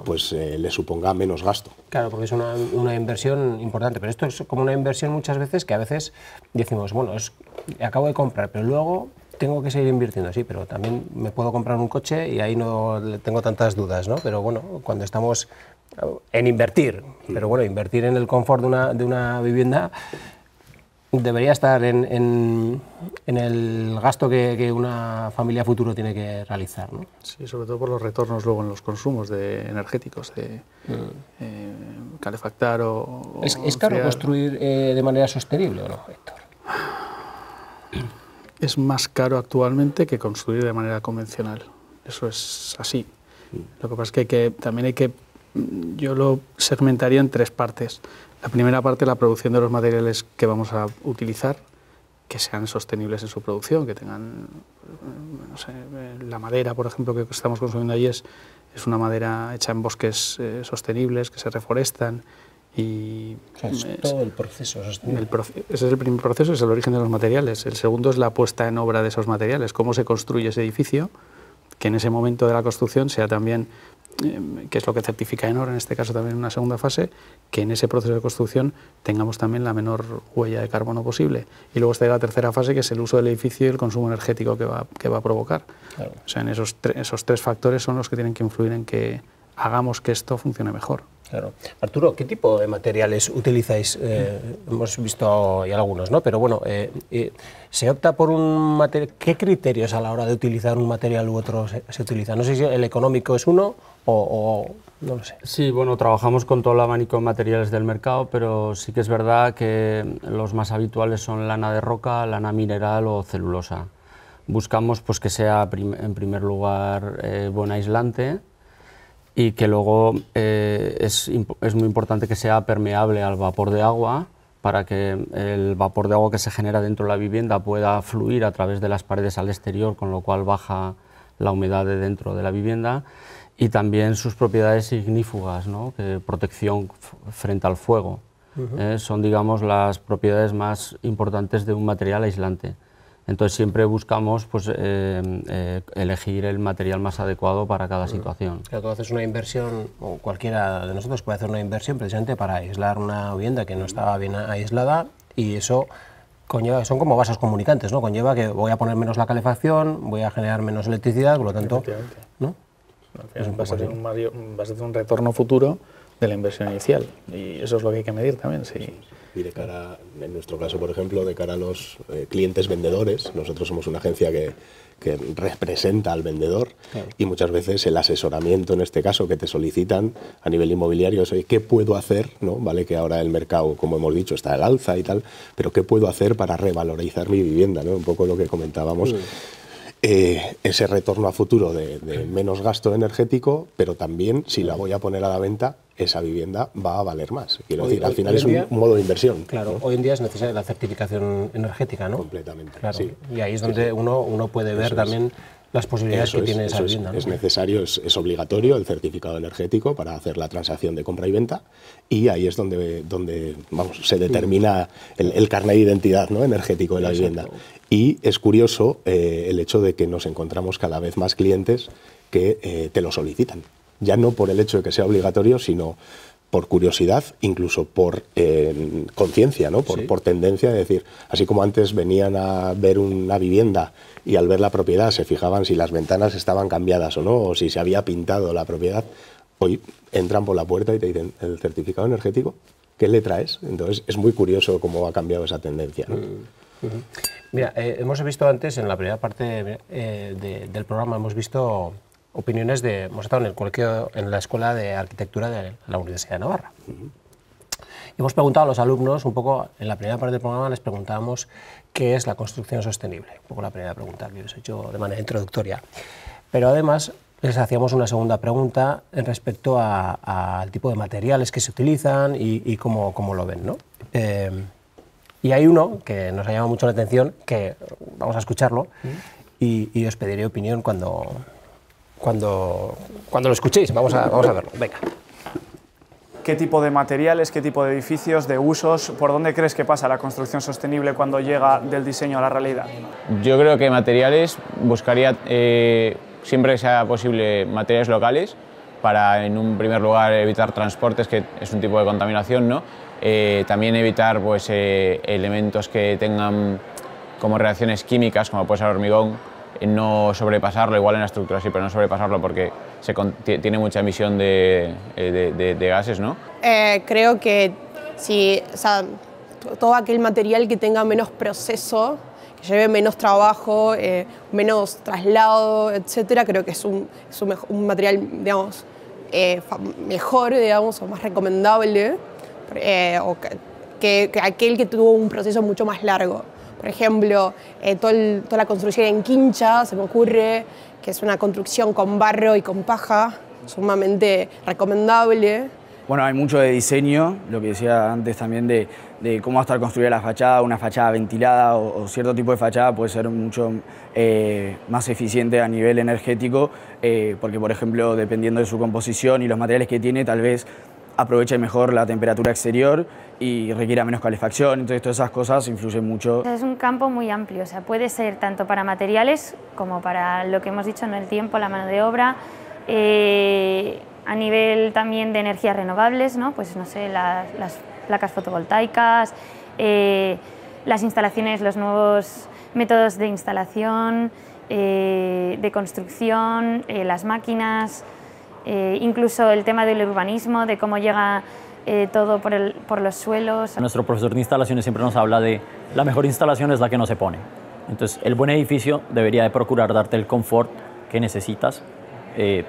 pues, le suponga menos gasto. Claro, porque es una inversión importante, pero esto es como una inversión muchas veces que a veces decimos, bueno, acabo de comprar, pero luego tengo que seguir invirtiendo, sí, pero también me puedo comprar un coche y ahí no tengo tantas dudas, ¿no? Pero bueno, cuando estamos en invertir, pero bueno, invertir en el confort de una vivienda debería estar en el gasto que una familia futuro tiene que realizar, ¿no? Sí, sobre todo por los retornos luego en los consumos energéticos, de calefactar o ¿Es caro construir de manera sostenible o no, Héctor? Es más caro actualmente que construir de manera convencional. Eso es así. Lo que pasa es que también hay que... Yo lo segmentaría en 3 partes. La primera parte, la producción de los materiales que vamos a utilizar, que sean sostenibles en su producción, que tengan... No sé, la madera, por ejemplo, que estamos consumiendo allí es una madera hecha en bosques sostenibles, que se reforestan. Y todo el proceso sostenible. Ese es el primer proceso, es el origen de los materiales. El segundo es la puesta en obra de esos materiales, cómo se construye ese edificio, que en ese momento de la construcción sea también, que es lo que certifica ENOR, en este caso también en una segunda fase, que en ese proceso de construcción tengamos también la menor huella de carbono posible. Y luego está la tercera fase, que es el uso del edificio y el consumo energético que va a provocar. Claro. O sea, en esos 3 factores son los que tienen que influir en que hagamos que esto funcione mejor. Claro. Arturo, ¿qué tipo de materiales utilizáis? Hemos visto ya algunos, ¿no? Pero bueno, ¿se opta por un material? ¿Qué criterios a la hora de utilizar un material u otro se utiliza? No sé si el económico es uno o no lo sé. Sí, bueno, trabajamos con todo el abanico de materiales del mercado, pero sí que es verdad que los más habituales son lana de roca, lana mineral o celulosa. Buscamos pues, que sea, en primer lugar, buen aislante, y que luego es muy importante que sea permeable al vapor de agua, para que el vapor de agua que se genera dentro de la vivienda pueda fluir a través de las paredes al exterior, con lo cual baja la humedad de dentro de la vivienda, y también sus propiedades ignífugas, ¿no? Protección frente al fuego. Son, digamos, las propiedades más importantes de un material aislante. Entonces siempre buscamos pues, elegir el material más adecuado para cada situación. Claro, tú haces una inversión, o cualquiera de nosotros puede hacer una inversión precisamente para aislar una vivienda que no estaba bien aislada, y eso conlleva, son como vasos comunicantes, ¿no? Conlleva que voy a poner menos la calefacción, voy a generar menos electricidad, por lo tanto, ¿no? Vas a tener un retorno futuro de la inversión inicial, y eso es lo que hay que medir también. Sí. Y de cara, en nuestro caso, por ejemplo, de cara a los clientes vendedores, nosotros somos una agencia que representa al vendedor, claro, y muchas veces el asesoramiento, en este caso, que te solicitan a nivel inmobiliario es, oye, ¿qué puedo hacer? ¿No? Vale que ahora el mercado, como hemos dicho, está al alza y tal, pero ¿qué puedo hacer para revalorizar mi vivienda? ¿No? Un poco lo que comentábamos. Ese retorno a futuro de menos gasto energético, pero también, si la voy a poner a la venta, esa vivienda va a valer más. Quiero decir, al final es un modo de inversión. Claro, ¿no? Hoy en día es necesaria la certificación energética, ¿no? Completamente, claro, sí. Y ahí es donde uno puede ver también las posibilidades que tiene esa vivienda, ¿no? Es necesario, es obligatorio el certificado energético para hacer la transacción de compra y venta, y ahí es donde vamos, se determina el carnet de identidad, ¿no? Energético de la vivienda. Y es curioso el hecho de que nos encontramos cada vez más clientes que te lo solicitan. Ya no por el hecho de que sea obligatorio, sino por curiosidad, incluso por conciencia, ¿no? Por tendencia, de decir, así como antes venían a ver una vivienda y al ver la propiedad se fijaban si las ventanas estaban cambiadas o no, o si se había pintado la propiedad, hoy entran por la puerta y te dicen, ¿el certificado energético? ¿Qué le traes? Entonces es muy curioso cómo ha cambiado esa tendencia, ¿no? Mira, hemos visto antes, en la primera parte del programa, hemos visto opiniones hemos estado en el colegio, en la Escuela de Arquitectura de la Universidad de Navarra. Y hemos preguntado a los alumnos, un poco, en la primera parte del programa les preguntábamos qué es la construcción sostenible, un poco la primera pregunta que les he hecho de manera introductoria. Pero además les hacíamos una segunda pregunta en respecto al tipo de materiales que se utilizan y cómo lo ven, ¿no? Y hay uno que nos ha llamado mucho la atención, que vamos a escucharlo, y os pediré opinión cuando lo escuchéis. Vamos a verlo. Venga. ¿Qué tipo de materiales, qué tipo de edificios, de usos, por dónde crees que pasa la construcción sostenible cuando llega del diseño a la realidad? Yo creo que materiales buscaría siempre que sea posible materiales locales para, en un primer lugar, evitar transportes, que es un tipo de contaminación, ¿no? También evitar pues, elementos que tengan como reacciones químicas, como puede ser hormigón, no sobrepasarlo, igual en la estructura sí, pero no sobrepasarlo porque tiene mucha emisión de gases, ¿no? Creo que si, o sea, todo aquel material que tenga menos proceso, que lleve menos trabajo, menos traslado, etcétera, creo que es un material, digamos, mejor, digamos, o más recomendable, o que aquel que tuvo un proceso mucho más largo. Por ejemplo, toda la construcción en quincha, se me ocurre, que es una construcción con barro y con paja, sumamente recomendable. Bueno, hay mucho de diseño, lo que decía antes también de cómo va a estar construida la fachada, una fachada ventilada o cierto tipo de fachada puede ser mucho más eficiente a nivel energético, porque, por ejemplo, dependiendo de su composición y los materiales que tiene, tal vez aproveche mejor la temperatura exterior y requiera menos calefacción, entonces todas esas cosas influyen mucho. Es un campo muy amplio, o sea, puede ser tanto para materiales como para lo que hemos dicho, ¿no? El tiempo, la mano de obra, a nivel también de energías renovables, ¿no? Pues no sé, las placas fotovoltaicas, las instalaciones, los nuevos métodos de instalación, de construcción, las máquinas. incluso el tema del urbanismo, de cómo llega todo por los suelos. Nuestro profesor de instalaciones siempre nos habla de la mejor instalación es la que no se pone. Entonces, el buen edificio debería de procurar darte el confort que necesitas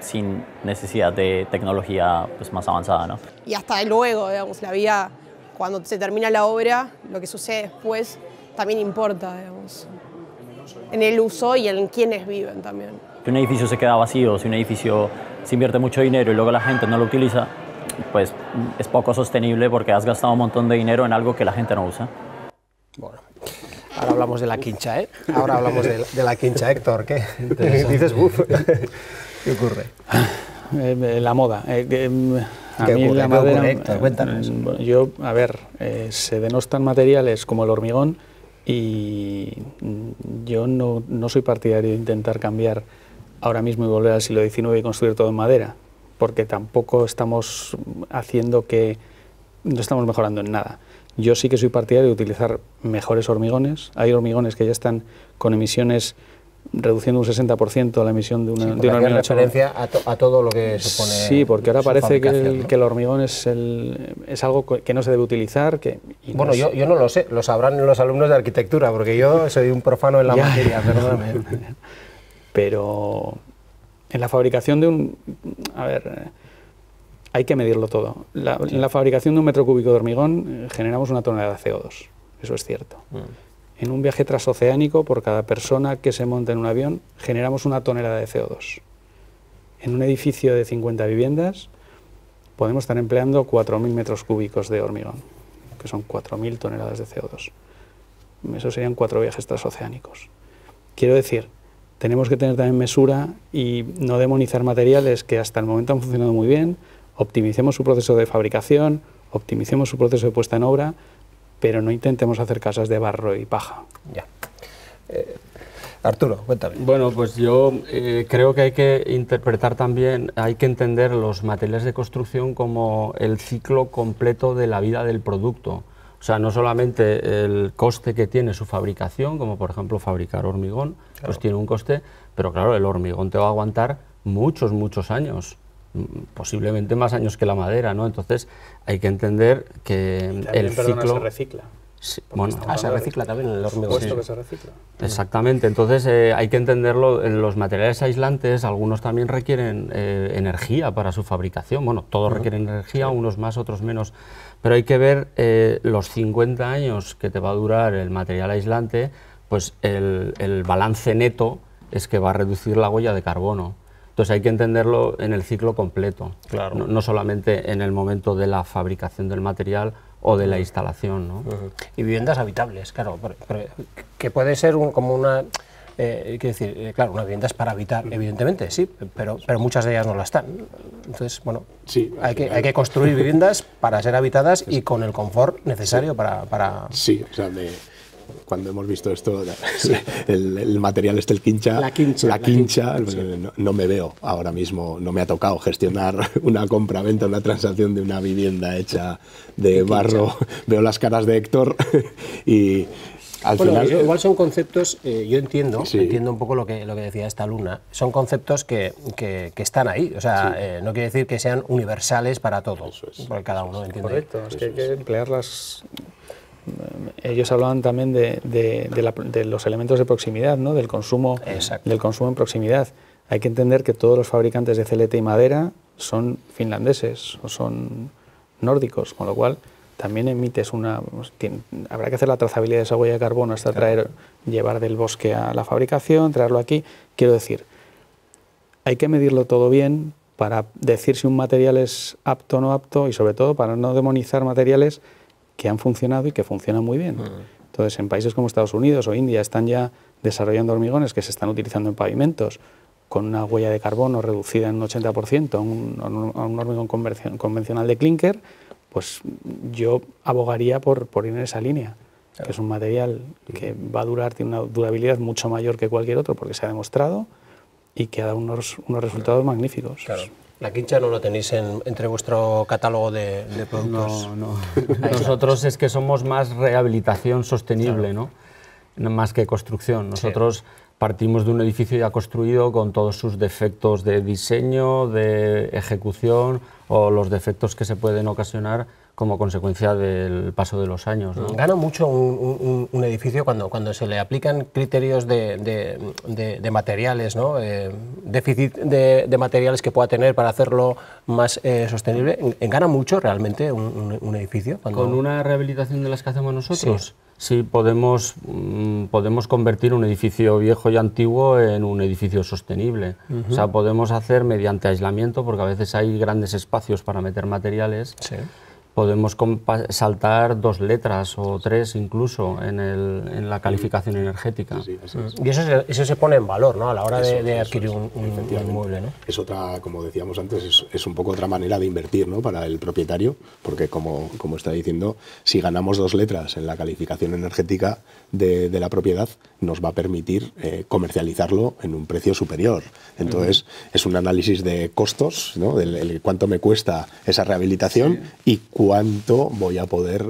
sin necesidad de tecnología pues, más avanzada, ¿no? Y hasta luego, digamos, la vida, cuando se termina la obra, lo que sucede después también importa, digamos, en el uso y en quienes viven también. Si un edificio se queda vacío, si un edificio se invierte mucho dinero y luego la gente no lo utiliza, pues es poco sostenible porque has gastado un montón de dinero en algo que la gente no usa. Bueno, ahora hablamos de la quincha, ¿eh? Ahora hablamos de la quincha, Héctor, ¿qué? Dices, uff, ¿qué ocurre? La moda. A mí la madera, Héctor? Cuéntanos. Yo, a ver, se denostan materiales como el hormigón y yo no soy partidario de intentar cambiar ahora mismo y volver al siglo XIX y construir todo en madera, porque tampoco estamos haciendo que no estamos mejorando en nada. Yo sí que soy partidario de utilizar mejores hormigones. Hay hormigones que ya están con emisiones reduciendo un 60% la emisión de una hormigón. Referencia a todo lo que supone. Sí, porque ahora parece que el hormigón es algo que no se debe utilizar. Bueno, yo no lo sé, lo sabrán los alumnos de arquitectura, porque yo soy un profano en la materia, perdóname. Pero en la fabricación de un... A ver, hay que medirlo todo. En la fabricación de un metro cúbico de hormigón generamos una tonelada de CO2, eso es cierto. En un viaje transoceánico, por cada persona que se monta en un avión, generamos una tonelada de CO2. En un edificio de 50 viviendas, podemos estar empleando 4.000 metros cúbicos de hormigón, que son 4.000 toneladas de CO2. Eso serían 4 viajes transoceánicos. Quiero decir, tenemos que tener también mesura y no demonizar materiales que hasta el momento han funcionado muy bien, optimicemos su proceso de fabricación, optimicemos su proceso de puesta en obra, pero no intentemos hacer casas de barro y paja. Ya. Arturo, cuéntame. Bueno, pues yo creo que hay que interpretar también, hay que entender los materiales de construcción como el ciclo completo de la vida del producto. O sea, no solamente el coste que tiene su fabricación, como por ejemplo fabricar hormigón, pues tiene un coste, pero claro, el hormigón te va a aguantar muchos, muchos años, posiblemente más años que la madera, ¿no? Entonces hay que entender que el ciclo... se recicla. Sí, bueno, se recicla también el hormigón. Sí. Que se recicla. Exactamente, entonces hay que entenderlo, los materiales aislantes, algunos también requieren energía para su fabricación, bueno, todos requieren energía, unos más, otros menos, pero hay que ver los 50 años que te va a durar el material aislante, pues el balance neto es que va a reducir la huella de carbono. Entonces hay que entenderlo en el ciclo completo, claro. No solamente en el momento de la fabricación del material o de la instalación, ¿no? Y viviendas habitables, claro, que puede ser como una... quiero decir, claro, una vivienda es para habitar, evidentemente, sí, pero muchas de ellas no la están. Entonces, bueno, sí, hay que construir viviendas para ser habitadas y con el confort necesario para... Sí, o sea, cuando hemos visto esto, el material el quincha, la quincha. No me veo ahora mismo, no me ha tocado gestionar una compra-venta, una transacción de una vivienda hecha de barro. Veo las caras de Héctor y al final... Igual son conceptos, yo entiendo un poco lo que decía esta alumna, son conceptos que están ahí, o sea, no quiere decir que sean universales para todos, porque cada uno entiende. Correcto, es que hay que emplearlas. Ellos hablaban también de los elementos de proximidad, ¿no? del consumo en proximidad. Hay que entender que todos los fabricantes de celete y madera son finlandeses o son nórdicos, con lo cual también emites habrá que hacer la trazabilidad de esa huella de carbono hasta llevar del bosque a la fabricación, traerlo aquí. Quiero decir, hay que medirlo todo bien para decir si un material es apto o no apto y sobre todo para no demonizar materiales que han funcionado y que funcionan muy bien. Entonces, en países como Estados Unidos o India están ya desarrollando hormigones que se están utilizando en pavimentos con una huella de carbono reducida en un 80% a un hormigón convencional de clinker, pues yo abogaría por ir en esa línea, que es un material que va a durar, tiene una durabilidad mucho mayor que cualquier otro porque se ha demostrado y que ha dado unos resultados magníficos. Claro. La quincha no lo tenéis entre vuestro catálogo de productos. No. Nosotros es que somos más rehabilitación sostenible, ¿no? más que construcción. Nosotros partimos de un edificio ya construido con todos sus defectos de diseño, de ejecución o los defectos que se pueden ocasionar como consecuencia del paso de los años, ¿no? Gana mucho un edificio cuando se le aplican criterios de materiales, ¿no? Déficit de materiales que pueda tener para hacerlo más sostenible. ¿Gana mucho realmente un edificio? Con una rehabilitación de las que hacemos nosotros, sí podemos convertir un edificio viejo y antiguo en un edificio sostenible. O sea, podemos hacer mediante aislamiento, porque a veces hay grandes espacios para meter materiales. Podemos saltar 2 letras o 3 incluso en la calificación energética. Y eso se pone en valor, ¿no? A la hora de adquirir un inmueble, ¿no? Es otra, como decíamos antes, es un poco otra manera de invertir, ¿no? Para el propietario, porque como está diciendo, si ganamos 2 letras en la calificación energética de la propiedad, nos va a permitir comercializarlo en un precio superior. Entonces, es un análisis de costos, ¿no? Del cuánto me cuesta esa rehabilitación y cuánto voy a poder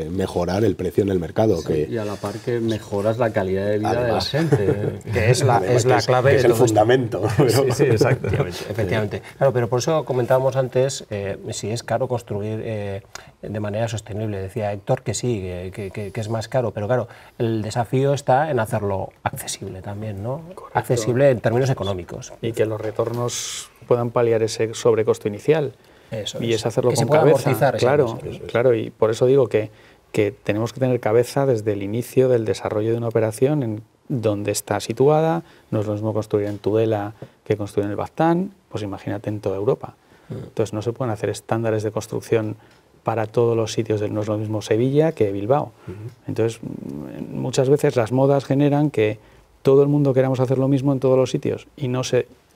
mejorar el precio en el mercado. Y a la par que mejoras la calidad de vida de la gente. Que es la clave que es de el todo fundamento. Esto. Sí, exacto. Efectivamente. Claro, pero por eso comentábamos antes si es caro construir de manera sostenible. Decía Héctor que sí, que es más caro, pero claro, el desafío está en hacerlo accesible también, ¿no? Correcto. Accesible en términos económicos. Y que los retornos puedan paliar ese sobrecosto inicial. Eso y es hacerlo que con se pueda cabeza. Amortizar Claro, y por eso digo que tenemos que tener cabeza desde el inicio del desarrollo de una operación en dónde está situada. No es lo mismo construir en Tudela que construir en el Baztán, pues imagínate en toda Europa. Entonces no se pueden hacer estándares de construcción para todos los sitios. No es lo mismo Sevilla que Bilbao. Entonces muchas veces las modas generan que todo el mundo queramos hacer lo mismo en todos los sitios y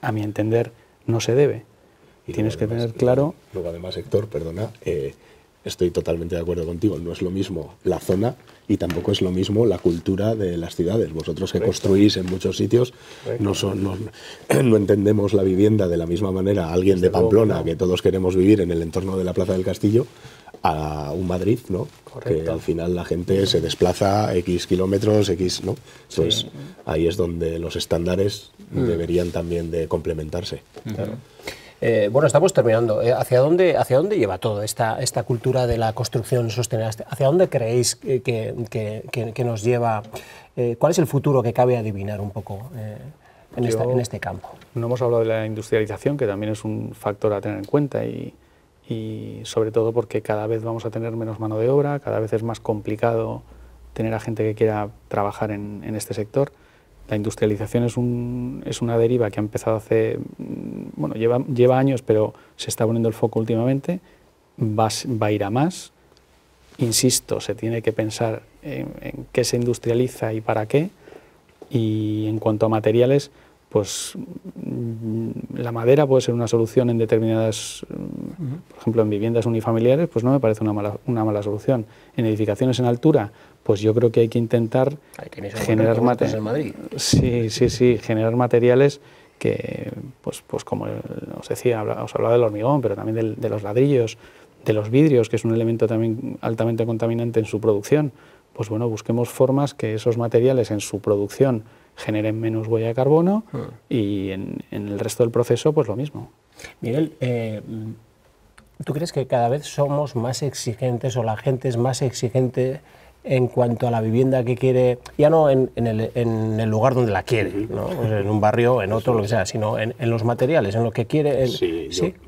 a mi entender, no se debe. Y tienes que además, tener claro... Luego además, Héctor, perdona, estoy totalmente de acuerdo contigo, no es lo mismo la zona y tampoco es lo mismo la cultura de las ciudades. Vosotros que construís en muchos sitios no entendemos la vivienda de la misma manera. Alguien de Pamplona, que todos queremos vivir en el entorno de la Plaza del Castillo, a un Madrid, ¿no? Que al final la gente se desplaza X kilómetros, X, ¿no? Entonces ahí es donde los estándares deberían también de complementarse. Claro. Bueno, estamos terminando. ¿Hacia dónde lleva todo esta cultura de la construcción sostenible? ¿Hacia dónde creéis que nos lleva? ¿Cuál es el futuro que cabe adivinar un poco en este campo? No hemos hablado de la industrialización, que también es un factor a tener en cuenta y sobre todo porque cada vez vamos a tener menos mano de obra, cada vez es más complicado tener a gente que quiera trabajar en este sector. La industrialización es una deriva que ha empezado hace, bueno, lleva años, pero se está poniendo el foco últimamente, va a ir a más. Insisto, se tiene que pensar en qué se industrializa y para qué. Y en cuanto a materiales, pues la madera puede ser una solución en determinadas, por ejemplo, en viviendas unifamiliares, pues no me parece una mala solución. En edificaciones en altura, pues yo creo que hay que intentar generar materiales. Sí, generar materiales que, pues como os decía, os hablaba del hormigón, pero también de los ladrillos, de los vidrios, que es un elemento también altamente contaminante en su producción. Pues bueno, busquemos formas que esos materiales en su producción generen menos huella de carbono y en el resto del proceso pues lo mismo. Miguel, ¿tú crees que cada vez somos más exigentes o la gente es más exigente en cuanto a la vivienda que quiere, ya no en el lugar donde la quiere, ¿no? Pues en un barrio, en otro, lo que sea, sino en los materiales, en lo que quiere?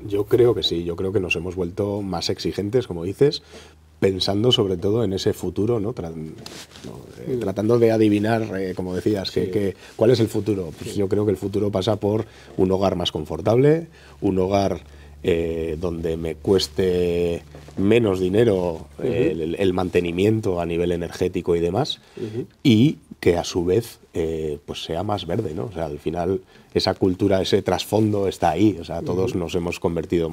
Yo creo que sí, yo creo que nos hemos vuelto más exigentes, como dices, pensando sobre todo en ese futuro, ¿no? Tratando de adivinar, como decías, ¿cuál es el futuro? Pues yo creo que el futuro pasa por un hogar más confortable, un hogar donde me cueste menos dinero el mantenimiento a nivel energético y demás, y que a su vez pues sea más verde, ¿no? O sea, al final esa cultura, ese trasfondo está ahí. O sea, todos nos hemos convertido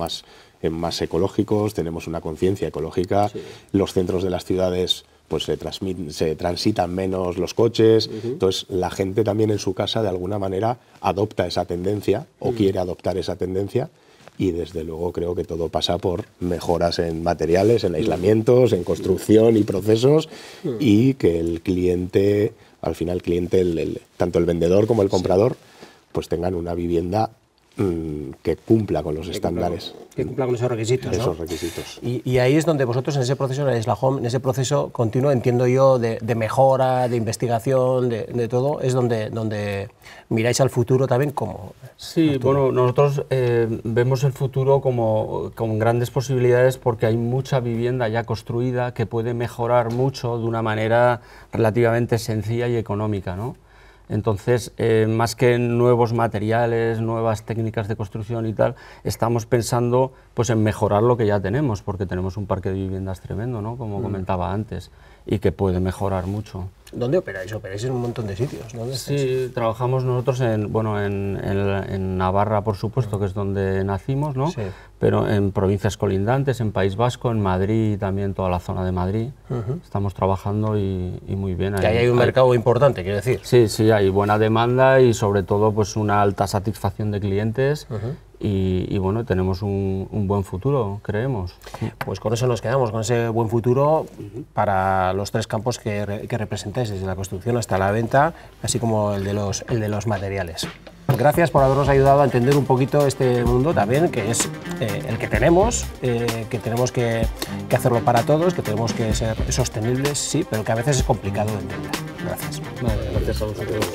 en más ecológicos, tenemos una conciencia ecológica, los centros de las ciudades pues se transitan menos los coches, entonces la gente también en su casa de alguna manera adopta esa tendencia o quiere adoptar esa tendencia, y desde luego creo que todo pasa por mejoras en materiales, en aislamientos, en construcción y procesos, y que el cliente, al final el cliente, tanto el vendedor como el comprador, pues tengan una vivienda que cumpla con los estándares. Que cumpla con esos requisitos, ¿no? Esos requisitos. Y ahí es donde vosotros en ese proceso, en Isla Home, en ese proceso continuo, entiendo yo, de mejora, de investigación, de todo, es donde miráis al futuro también como... Sí, Arturo. bueno, nosotros vemos el futuro como con grandes posibilidades porque hay mucha vivienda ya construida que puede mejorar mucho de una manera relativamente sencilla y económica, ¿no? Entonces, más que en nuevos materiales, nuevas técnicas de construcción y tal, estamos pensando pues, en mejorar lo que ya tenemos, porque tenemos un parque de viviendas tremendo, ¿no? Como comentaba antes, y que puede mejorar mucho. ¿Dónde operáis? Operáis en un montón de sitios. ¿Dónde estáis? Sí, trabajamos nosotros en Navarra, por supuesto, que es donde nacimos, ¿no? Sí. Pero en provincias colindantes, en País Vasco, en Madrid y también toda la zona de Madrid. Estamos trabajando y muy bien. Que ahí hay un mercado importante, quiero decir. Sí, sí, hay buena demanda y sobre todo pues una alta satisfacción de clientes. Y bueno, tenemos un buen futuro, creemos. Pues con eso nos quedamos, con ese buen futuro para los tres campos que representáis, desde la construcción hasta la venta, así como el de los materiales. Gracias por habernos ayudado a entender un poquito este mundo también, que es el que tenemos que hacerlo para todos, que tenemos que ser sostenibles, sí, pero que a veces es complicado de entender. Gracias. Vale, gracias a vosotros.